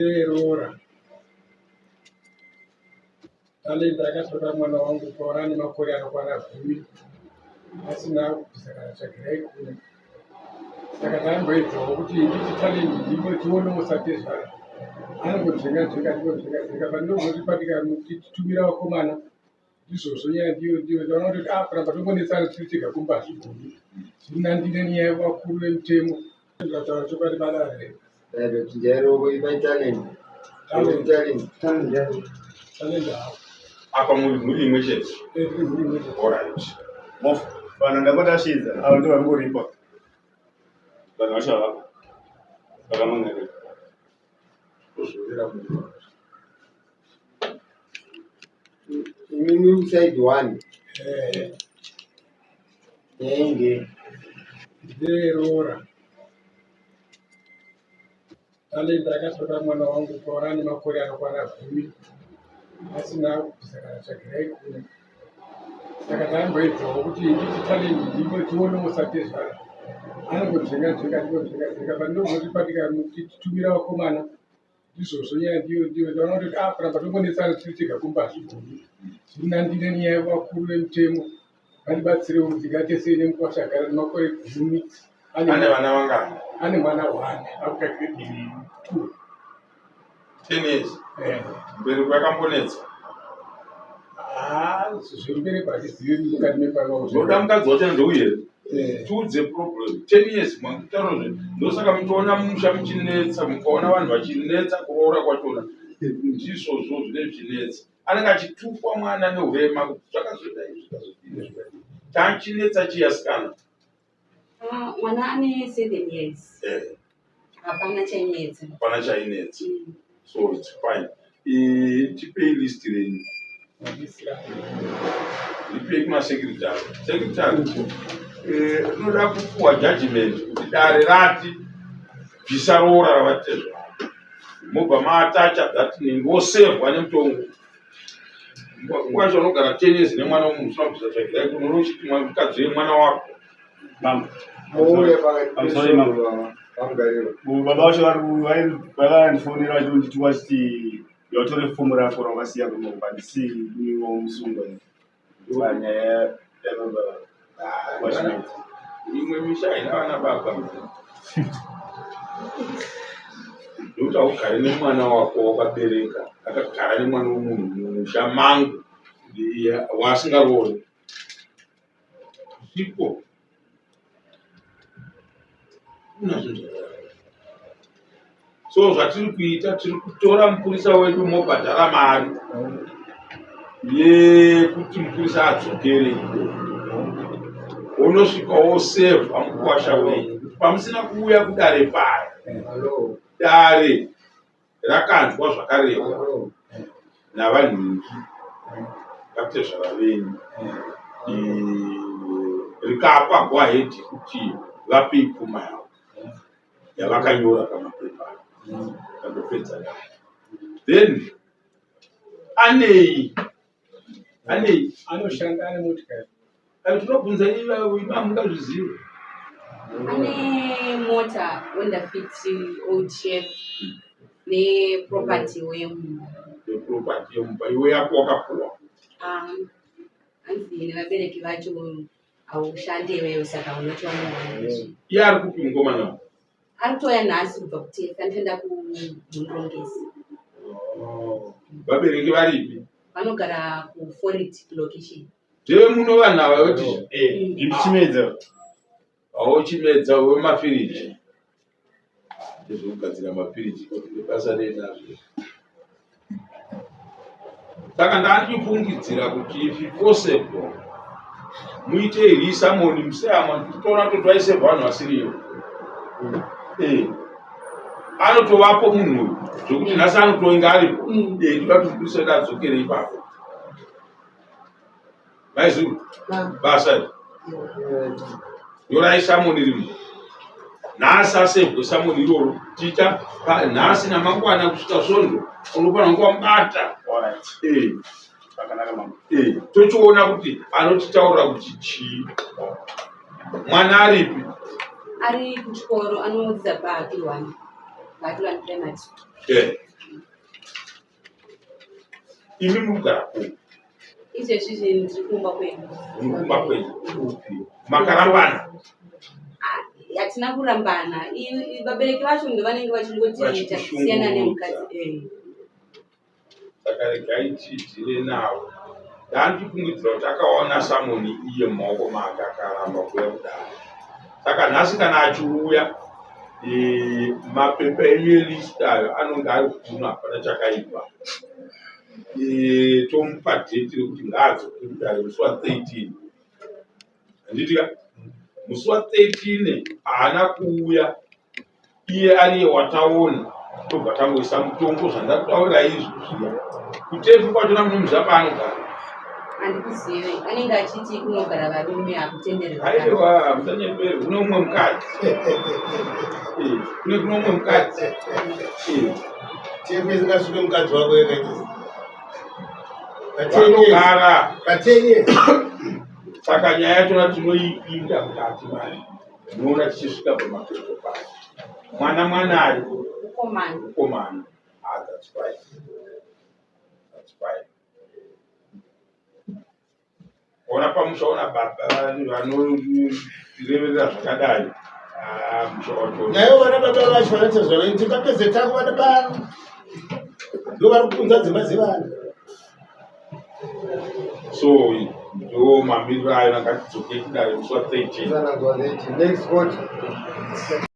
Rora talenda akatora mwana wangu kwaura ane makore anokwana 10 asina kubvisa kana tsvagirai kune saka tamboedzawo kuti nditi talendi ndimo tione musatezvara anongodzvenga pandinozoti patikamutitumira vakomana izvozvo nyaya ndiyo ndaona kuti kuramba tongonetsana tiri tega kumbazvigumi zvinandine nyaya yevakuru vemutemo ndataura chokwadi badare talenda apa muri imwe chete. Alright. Vanhu ndakotashidza avo ndo vangoripa vanhu vacho havako vakamangarira Kuzvivira munhu. Mimi side one. Enge. Rora talenda akatora mwana wangu kwaura ane makore anokwana 10 asina kubvisa kana tsvagirai kune saka tamboedzawo kuti nditi talendi ndimo tione musatezvara anongodzvenga pandinozoti patikamutitumira vakomana izvozvo nyaya ndiyo ndaona kuti kuramba tongonetsana tiri tega kumbazvigumi zvinandine nyaya yevakuru vemutemo vatibatsirewo dzikatesei nemukwasha agara nemakore 10 Ane vana vangani? ane mwana 1 akukagredi 2 10 years. Mberi kwakambonetsa. zviri mberi patizivi mukati mepanga Zoda mukadzi wacho ndouye. Tiudze problem. 10 years mwakutaura zve. Ndosaka mutoona musha muchinetsa mukaona vanhu vachinetsa kuroora kwachona. Ndizvo zvine zvichinetsa. Anenge achitupwa mwana neurema kuti zvakazoita izvi zvakazodini. Tachinetsa chiyasikana. Mwana ane 7 years. Hapana chainetsa. Hapana chainetsa. So it's fine. Tipei list renyu. Ndipei kumasekretari. Sekretari. Unoda kupuwa judgment kuti dare rati bvisa roora ravatezva. Mobva maatacha that ngosevhwa nemutongo. Nguva chaunogara 10 years nemwana womunhu usina kubvisa tsvagirai kuno unochiti mukadzi wemwana wako. baba vacho vakandifonera vachinditi wachiti yautora fomu rako ravasiya kunomba handisi niwo musungwa panyaya yababa Imwe misha haina vana baba. Ndokuti haugare nemwana wako wakabereka akagara nemwana womunhu musha mangu waasingaroori. Zvipo. So zvatiri kuita tiri kutora mupurisa wedu mobhadhara mari yekuti mupurisa adzokere unosvika wosevha mukuwasha wenyu pamusina kuuya kudare paya. Dare rakanzwa zvakarehwa navanhingi vakatezvara venyu rikapa gwahedhi kuti vapei pfuma yavo yavakanyora pamapepa kandopedza. Then anei anoshanda ane motikari tinobvunza imamungazviziva. Ane mota Honda Fit old shape neproperty wemunhu. Property yomumba iwe yako wakapuwa. Anzi nevabereki vacho haushande iweyo saka unotiwa mwana. Iye ari kupi mukomana? Ari kutoya nhasi kubva kutefa anotoenda kumurongezi. Vabereki varipi? Vanogara kuForit location. Ndeve muno vanhu ava yoti ndichimedza hauchimedza wemafiriji ndezvekugadzira mafiriji basa renazvo. Saka ndandifungidzira kuti if possible muite risamoni museyama titoona kuti vaisevha vanhu vasiriyo. Anotovapo munhu zvokuti nhasi anotoinga aripo toda tikurisenda adzokere ipapo. Maizuru basa yorai samoni rimo nhasi asevhwe samoni iroro tita nhasi namangwana kusvika svondo unofanira kuvamubata. Tochiona kuti anotitaurira kuti chii. Mwana aripi? Ari kuchikoro anodzidza paApil 1 primary. imi murikugara kupi? izvezvi zvinhu ndiri kumba kwedu. Mukumba kwenyu kupi? Makarambana? Hatina kurambana. Vabereki vacho ndo vanenge vachingotiita kusiyana nemukadzi. Saka regai tidhire navo. Ndandikufungidzira kuti akaona Samoni iye mumaoko make akaramba kuuya kudaro. Saka nhasi kana achiuya mapepa elisita ayo anonga ari kuno hapana chakaipa. Tomupa dheti rekuti ngaadzoke kudare musi wa13. Handitika musi wa13 haana kuuya iye ariye wataona tobva tangoisa mutombo zvandakutaurira izvo zviya. Kutefu kwachona munomuziva paanogara? Handikuzive. Anenge achiti kunogara varume hakutenderwa. Haiwa musanyeperi kune umwe mukadzi. Kune umwe mukadzi. Tefu isingasvike mukadzi wako yakaita. Vanogara. Katenye. Saka nyaya yachona tinoipinda mukati mayo. Unoona tichisvika pamapepo payo. Mwana ari mukomana. That's fine. That's fine. Ona pamushaona baba vanoreverera zvakadai. Nayo vana baba vacho vanoita zvavaiti kapedze tangu vana baba. Ndo vari kukunza dzimba dzevana. So ndo mamiriro ayo akatidzoke kudare musi wa13. Next vote.